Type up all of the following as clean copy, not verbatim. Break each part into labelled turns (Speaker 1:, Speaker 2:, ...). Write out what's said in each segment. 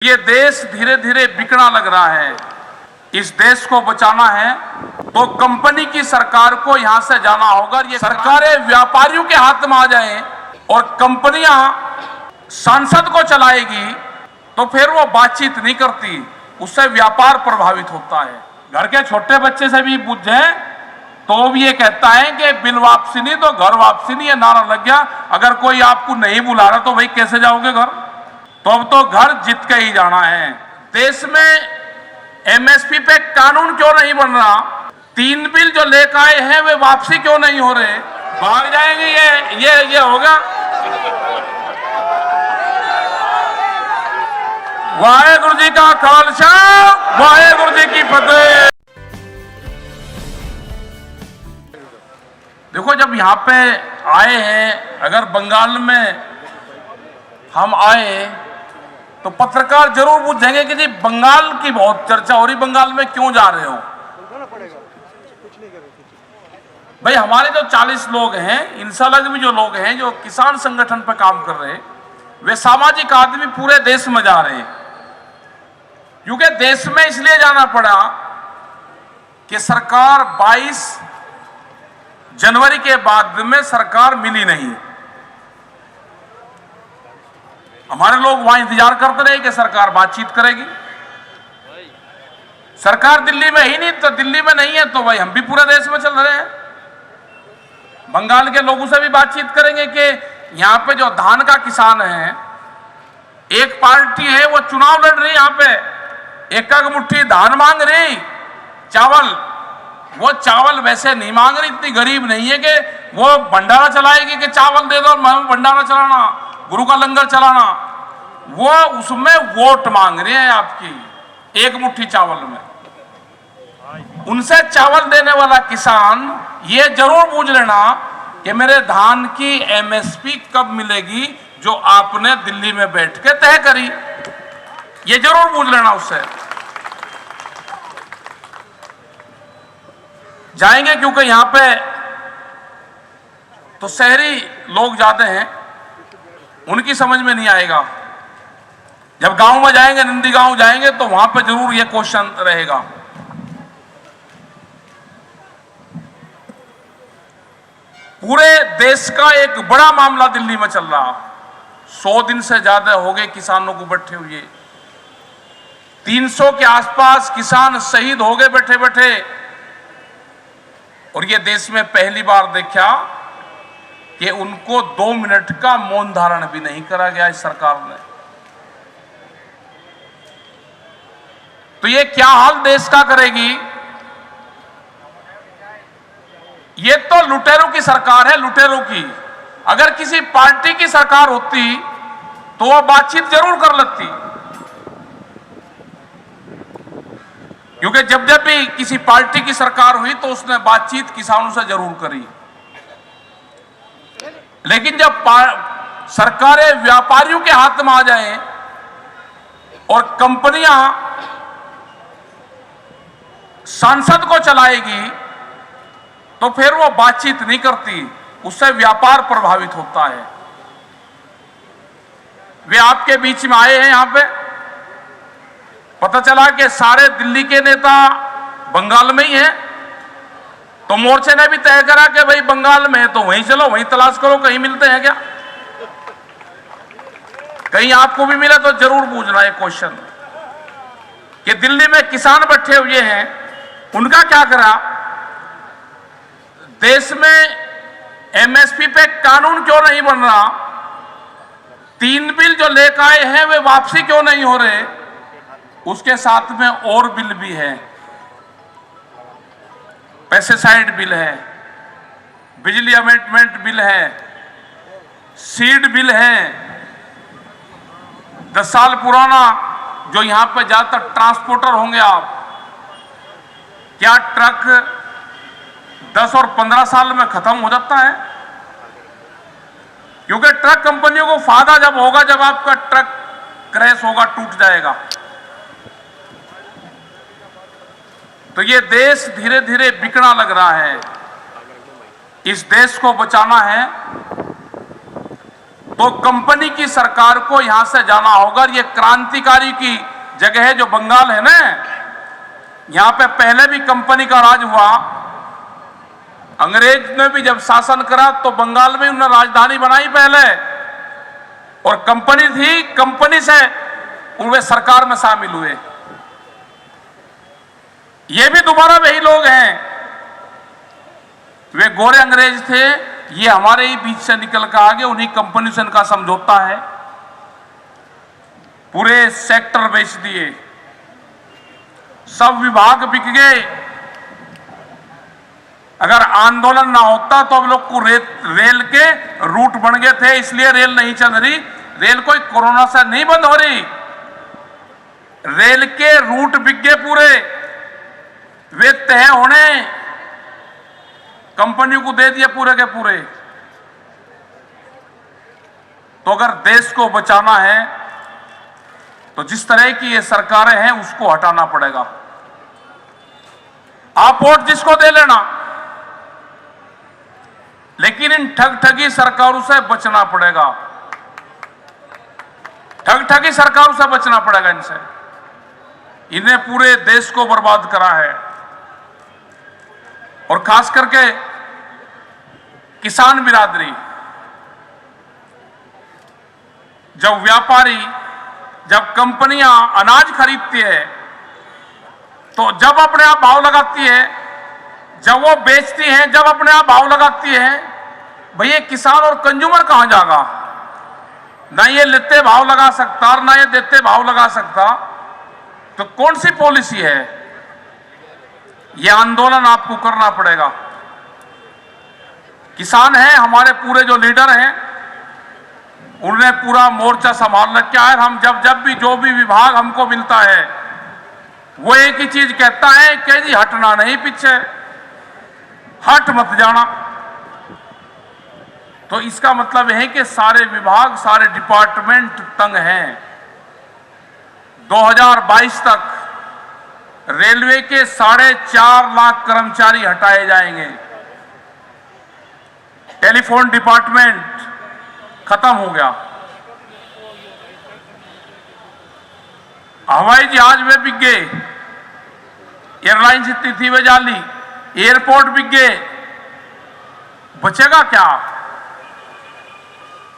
Speaker 1: ये देश धीरे धीरे बिकना लग रहा है। इस देश को बचाना है तो कंपनी की सरकार को यहां से जाना होगा। ये सरकारें व्यापारियों के हाथ में आ जाएं और कंपनियां सांसद को चलाएगी तो फिर वो बातचीत नहीं करती, उससे व्यापार प्रभावित होता है। घर के छोटे बच्चे से भी पूछे तो भी ये कहता है कि बिल वापसी नहीं तो घर वापसी नहीं, ये नारा लग गया। अगर कोई आपको नहीं बुला रहा तो भाई कैसे जाओगे घर? तो अब तो घर जीत के ही जाना है। देश में एमएसपी पे कानून क्यों नहीं बन रहा? 3 बिल जो लेकर आए हैं वे वापसी क्यों नहीं हो रहे? भाग जाएंगे ये होगा। वाहेगुरु जी का खालसा, वाहेगुरु जी की फतेह। देखो, जब यहाँ पे आए हैं, अगर बंगाल में हम आए तो पत्रकार जरूर पूछेंगे कि जी बंगाल की बहुत चर्चा हो रही, बंगाल में क्यों जा रहे हो? भाई हमारे जो 40 लोग हैं, इनसे अलग भी जो लोग हैं जो किसान संगठन पर काम कर रहे हैं, वे सामाजिक आदमी पूरे देश में जा रहे हैं। क्योंकि देश में इसलिए जाना पड़ा कि सरकार 22 जनवरी के बाद में सरकार मिली नहीं। हमारे लोग वहां इंतजार करते रहे कि सरकार बातचीत करेगी। सरकार दिल्ली में ही नहीं, तो दिल्ली में नहीं है तो भाई हम भी पूरे देश में चल रहे हैं। बंगाल के लोगों से भी बातचीत करेंगे कि यहां पे जो धान का किसान है, एक पार्टी है वो चुनाव लड़ रही, यहां पे एक मुट्ठी धान मांग रही, चावल। वो चावल वैसे नहीं मांग रही, इतनी गरीब नहीं है कि वो भंडारा चलाएगी कि चावल दे दो, भंडारा चलाना, गुरु का लंगर चलाना। वो उसमें वोट मांग रहे हैं आपकी एक मुट्ठी चावल में। उनसे चावल देने वाला किसान ये जरूर पूछ लेना कि मेरे धान की एमएसपी कब मिलेगी जो आपने दिल्ली में बैठ के तय करी। ये जरूर पूछ लेना उससे। जाएंगे क्योंकि यहां पे तो शहरी लोग जाते हैं, उनकी समझ में नहीं आएगा। जब गांव में जाएंगे, नंदी गांव जाएंगे तो वहां पे जरूर ये क्वेश्चन रहेगा। पूरे देश का एक बड़ा मामला दिल्ली में चल रहा। 100 दिन से ज्यादा हो गए किसानों को बैठे हुए। 300 के आसपास किसान शहीद हो गए बैठे बैठे। और ये देश में पहली बार देखा कि उनको 2 मिनट का मौन धारण भी नहीं करा गया इस सरकार ने। तो ये क्या हाल देश का करेगी? ये तो लुटेरों की सरकार है, लुटेरों की। अगर किसी पार्टी की सरकार होती तो वो बातचीत जरूर कर लेती, क्योंकि जब जब भी किसी पार्टी की सरकार हुई तो उसने बातचीत किसानों से जरूर करी। लेकिन जब सरकारें व्यापारियों के हाथ में आ जाएं और कंपनियां सांसद को चलाएगी तो फिर वो बातचीत नहीं करती, उससे व्यापार प्रभावित होता है। वे आपके बीच में आए हैं यहां पे, पता चला कि सारे दिल्ली के नेता बंगाल में ही हैं, तो मोर्चे ने भी तय करा कि भाई बंगाल में है तो वहीं चलो, वहीं तलाश करो, कहीं मिलते हैं क्या? कहीं आपको भी मिला तो जरूर पूछना ये क्वेश्चन कि दिल्ली में किसान बैठे हुए हैं, उनका क्या करा? देश में एमएसपी पे कानून क्यों नहीं बन रहा? 3 बिल जो लेकर आए हैं वे वापसी क्यों नहीं हो रहे? उसके साथ में और बिल भी है। पेस्टिसाइड बिल है, बिजली अमेंडमेंट बिल है, सीड बिल है। 10 साल पुराना जो यहां पे ज्यादातर ट्रांसपोर्टर होंगे आप, क्या ट्रक 10 और 15 साल में खत्म हो जाता है? क्योंकि ट्रक कंपनियों को फायदा जब होगा जब आपका ट्रक क्रैश होगा, टूट जाएगा। तो ये देश धीरे धीरे बिकना लग रहा है। इस देश को बचाना है तो कंपनी की सरकार को यहां से जाना होगा। ये क्रांतिकारी की जगह है जो बंगाल है ना, यहां पे पहले भी कंपनी का राज हुआ। अंग्रेज ने भी जब शासन करा तो बंगाल में उन्होंने राजधानी बनाई पहले, और कंपनी थी, कंपनी से उनके सरकार में शामिल हुए। ये भी दोबारा वही लोग हैं, वे गोरे अंग्रेज थे, ये हमारे ही बीच से निकल कर आगे उन्हीं कंपनी से इनका समझौता है। पूरे सेक्टर बेच दिए, सब विभाग बिक गए। अगर आंदोलन ना होता तो हम लोग को रेल के रूट बन गए थे, इसलिए रेल नहीं चल रही। रेल कोई कोरोना से नहीं बंद हो रही, रेल के रूट बिक गए पूरे, वे तय होने कंपनियों को दे दिए पूरे के पूरे। तो अगर देश को बचाना है तो जिस तरह की ये सरकारें हैं उसको हटाना पड़ेगा। आप वोट जिसको दे लेना, लेकिन इन ठगी सरकारों से बचना पड़ेगा। ठगी सरकारों से बचना पड़ेगा इनसे। इन्हें पूरे देश को बर्बाद करा है, और खास करके किसान बिरादरी। जब व्यापारी, जब कंपनियां अनाज खरीदती है तो जब अपने आप भाव लगाती है, जब वो बेचती हैं जब अपने आप भाव लगाती है, भैया किसान और कंज्यूमर कहां जाएगा? ना ये लेते भाव लगा सकता और ना ये देते भाव लगा सकता। तो कौन सी पॉलिसी है? ये आंदोलन आपको करना पड़ेगा। किसान हैं हमारे, पूरे जो लीडर हैं उन्हें पूरा मोर्चा संभाल रखा है। हम जब भी जो भी विभाग हमको मिलता है वो एक ही चीज कहता है कि जी हटना नहीं, पीछे हट मत जाना। तो इसका मतलब है कि सारे विभाग, सारे डिपार्टमेंट तंग हैं। 2022 तक रेलवे के 4.5 लाख कर्मचारी हटाए जाएंगे। टेलीफोन डिपार्टमेंट खत्म हो गया, हवाई जहाज वे बिक गए, एयरलाइंस इतनी थी वे जाली, एयरपोर्ट बिक गए, बचेगा क्या?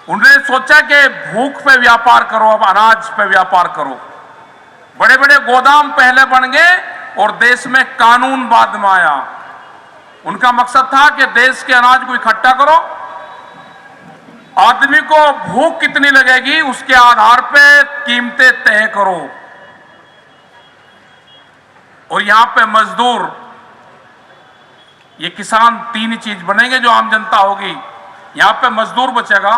Speaker 1: उन्होंने सोचा कि भूख पे व्यापार करो, अब अनाज पे व्यापार करो। बड़े बड़े गोदाम पहले बन गए और देश में कानून बाद में आया। उनका मकसद था कि देश के अनाज को इकट्ठा करो, आदमी को भूख कितनी लगेगी उसके आधार पे कीमतें तय करो। और यहां पे मजदूर, ये किसान, तीन चीज बनेंगे जो आम जनता होगी। यहां पे मजदूर बचेगा,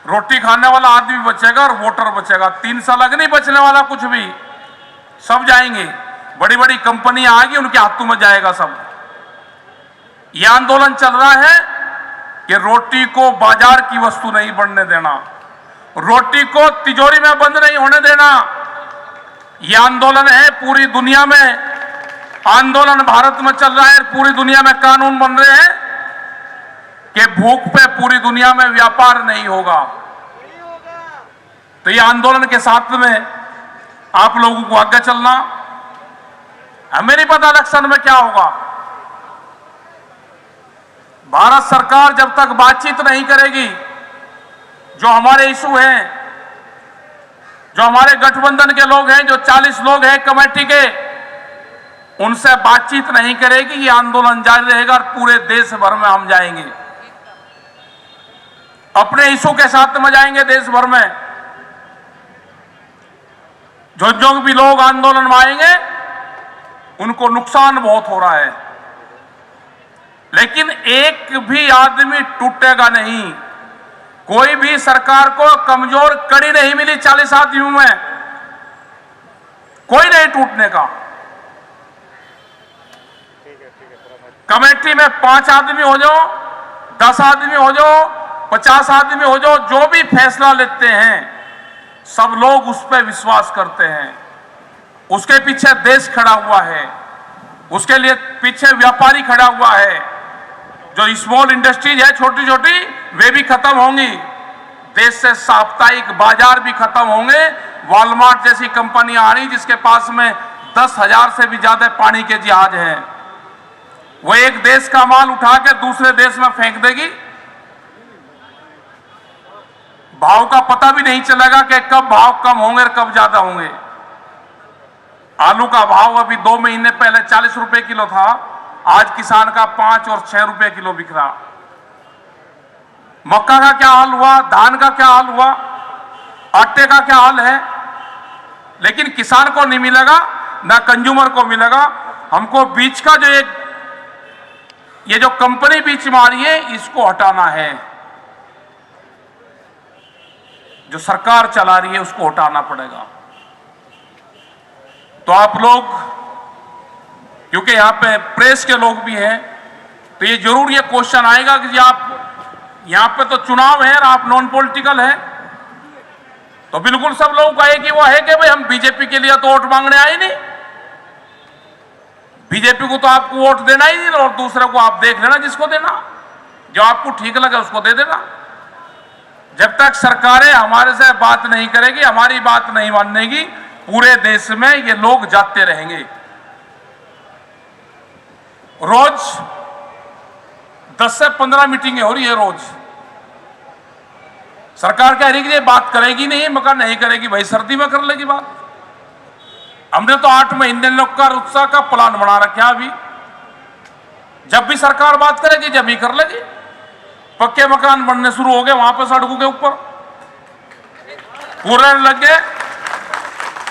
Speaker 1: रोटी खाने वाला आदमी बचेगा और वोटर बचेगा। 3 साल अलग नहीं बचने वाला कुछ भी, सब जाएंगे। बड़ी बड़ी कंपनियां आएगी, उनके हाथों में जाएगा सब। यह आंदोलन चल रहा है कि रोटी को बाजार की वस्तु नहीं बनने देना, रोटी को तिजोरी में बंद नहीं होने देना। यह आंदोलन है पूरी दुनिया में, आंदोलन भारत में चल रहा है, पूरी दुनिया में कानून बन रहे हैं कि भूख पे पूरी दुनिया में व्यापार नहीं होगा। तो यह आंदोलन के साथ में आप लोगों को आगे चलना। हमें नहीं पता इलेक्शन में क्या होगा। भारत सरकार जब तक बातचीत नहीं करेगी, जो हमारे इशू हैं, जो हमारे गठबंधन के लोग हैं, जो 40 लोग हैं कमेटी के, उनसे बातचीत नहीं करेगी, ये आंदोलन जारी रहेगा और पूरे देश भर में हम जाएंगे, अपने इशू के साथ में जाएंगे देश भर में। जो भी लोग आंदोलन में आएंगे उनको नुकसान बहुत हो रहा है, लेकिन एक भी आदमी टूटेगा नहीं। कोई भी सरकार को कमजोर कड़ी नहीं मिली 40 आदमियों में, कोई नहीं टूटने का। कमेटी में 5 आदमी हो जाओ, 10 आदमी हो जाओ, 50 आदमी हो जाओ, जो भी फैसला लेते हैं सब लोग उस पर विश्वास करते हैं। उसके पीछे देश खड़ा हुआ है, उसके लिए पीछे व्यापारी खड़ा हुआ है, जो स्मॉल इंडस्ट्रीज है छोटी छोटी, वे भी खत्म होंगी। देश से साप्ताहिक बाजार भी खत्म होंगे। वॉलमार्ट जैसी कंपनियां आ रही जिसके पास में 10,000 से भी ज्यादा पानी के जहाज हैं, वो एक देश का माल उठा के दूसरे देश में फेंक देगी। भाव का पता भी नहीं चलेगा कि कब भाव कम होंगे और कब ज्यादा होंगे। आलू का भाव अभी 2 महीने पहले 40 रुपए किलो था, आज किसान का 5 और 6 रुपए किलो बिक रहा। मक्का का क्या हाल हुआ, धान का क्या हाल हुआ, आटे का क्या हाल है। लेकिन किसान को नहीं मिलेगा, ना कंज्यूमर को मिलेगा। हमको बीच का जो ये जो कंपनी बीच में आ रही है, इसको हटाना है। जो सरकार चला रही है उसको हटाना पड़ेगा। तो आप लोग, क्योंकि यहां पे प्रेस के लोग भी हैं, तो ये जरूर ये क्वेश्चन आएगा कि जी आप यहां पे तो चुनाव है और आप नॉन पॉलिटिकल है, तो बिल्कुल सब लोग कहे कि वो है कि भाई हम बीजेपी के लिए तो वोट मांगने आए नहीं, बीजेपी को तो आपको वोट देना ही नहीं, और दूसरे को आप देख लेना जिसको देना, जो आपको ठीक लगे उसको दे देना। जब तक सरकारें हमारे से बात नहीं करेगी, हमारी बात नहीं मानेगी, पूरे देश में ये लोग जाते रहेंगे। रोज 10 से 15 मीटिंगें हो रही है रोज। सरकार कह रही कि ये बात करेगी नहीं, मगर नहीं करेगी, भाई सर्दी में कर लेगी बात। हमने तो 8 महीने लोग का उत्साह का प्लान बना रखा। अभी जब भी सरकार बात करेगी जब भी कर लेगी। पक्के मकान बनने शुरू हो गए वहां पे सड़कों के ऊपर, पूरे लग गए।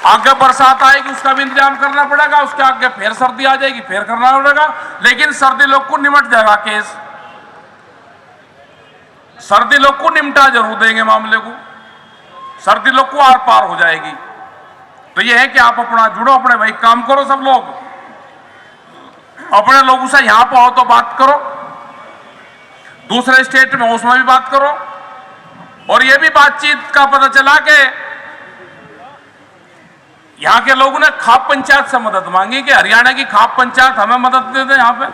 Speaker 1: आगे बरसात आएगी उसका भी इंतजाम करना पड़ेगा, उसके आगे फिर सर्दी आ जाएगी फिर करना पड़ेगा। लेकिन सर्दी लोग को निमट जाएगा केस, सर्दी लोग को निमटा जरूर देंगे मामले को, सर्दी लोग को आर पार हो जाएगी। तो यह है कि आप अपना जुड़ो, अपने भाई काम करो, सब लोग अपने लोगों से यहां पर हो तो बात करो, दूसरे स्टेट में उसमें भी बात करो। और यह भी बातचीत का पता चला कि यहां के लोगों ने खाप पंचायत से मदद मांगी कि हरियाणा की खाप पंचायत हमें मदद दे दे। यहां पे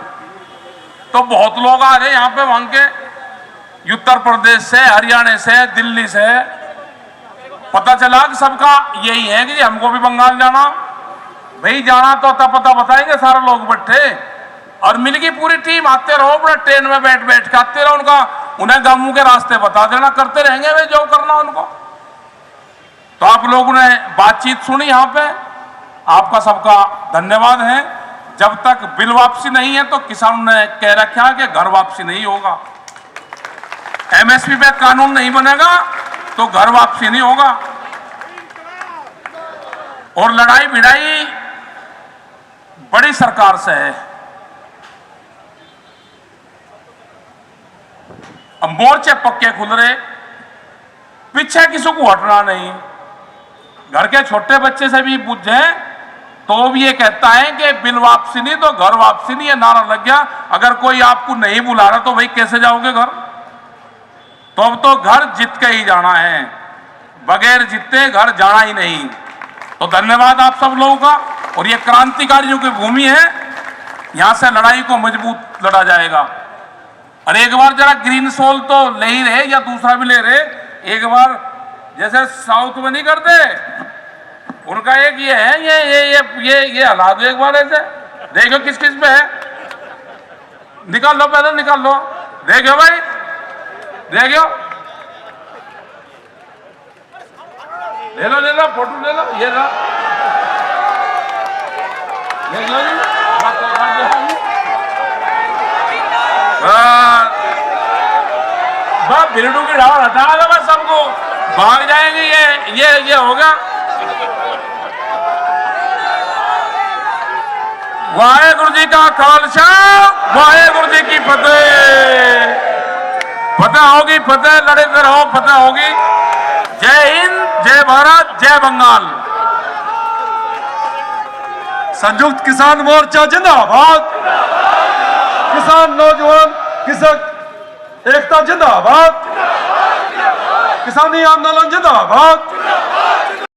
Speaker 1: तो बहुत लोग आ रहे यहां पे, वहां के उत्तर प्रदेश से, हरियाणा से, दिल्ली से। पता चला कि सबका यही है कि हमको भी बंगाल जाना, भाई जाना तो पता बताएंगे सारे लोग बैठे, और मिल गई पूरी टीम। आते रहो अपने ट्रेन में बैठ बैठ के आते रहो, उन्हें गांवों के रास्ते बता देना, करते रहेंगे वे जो करना उनको। तो आप लोगों ने बातचीत सुनी यहां पे, आपका सबका धन्यवाद है। जब तक बिल वापसी नहीं है तो किसानों ने कह रखा है कि घर वापसी नहीं होगा, एमएसपी पे कानून नहीं बनेगा तो घर वापसी नहीं होगा। और लड़ाई भिड़ाई बड़ी सरकार से है। अब मोर्चे पक्के खुल रहे, पीछे किसी को हटना नहीं। घर के छोटे बच्चे से भी पूछे तो भी ये कहता है कि बिल वापसी नहीं तो घर वापसी नहीं, ये नारा लग गया। अगर कोई आपको नहीं बुला रहा तो भाई कैसे जाओगे घर? तो अब तो घर जीत के ही जाना है, बगैर जीते घर जाना ही नहीं। तो धन्यवाद आप सब लोगों का। और ये क्रांतिकारियों की भूमि है, यहां से लड़ाई को मजबूत लड़ा जाएगा। और एक बार जरा ग्रीन सोल तो ले ही रहे या दूसरा भी ले रहे, एक बार जैसे साउथ में नहीं करते, उनका एक ये है, ये हला दो एक बार ऐसे, देखो किस किस पे है, निकाल लो पहले, निकाल लो, देखो भाई, देखो, ले लो फोटो ले लो, ये लो, देख लो जी, भिड़ू की ढाल हटा दो बस, सबको भाग जाएंगे। ये होगा। वाहेगुरु जी का खालसा, वाहेगुरु जी की फतेह। फतेह होगी, फतेह, लड़े रहो, फतेह होगी। जय हिंद, जय भारत, जय बंगाल।
Speaker 2: संयुक्त किसान मोर्चा जिंदाबाद, किसान नौजवान कृषक एकता जिंदाबाद, किसानी आंदोलन जिंदाबाद।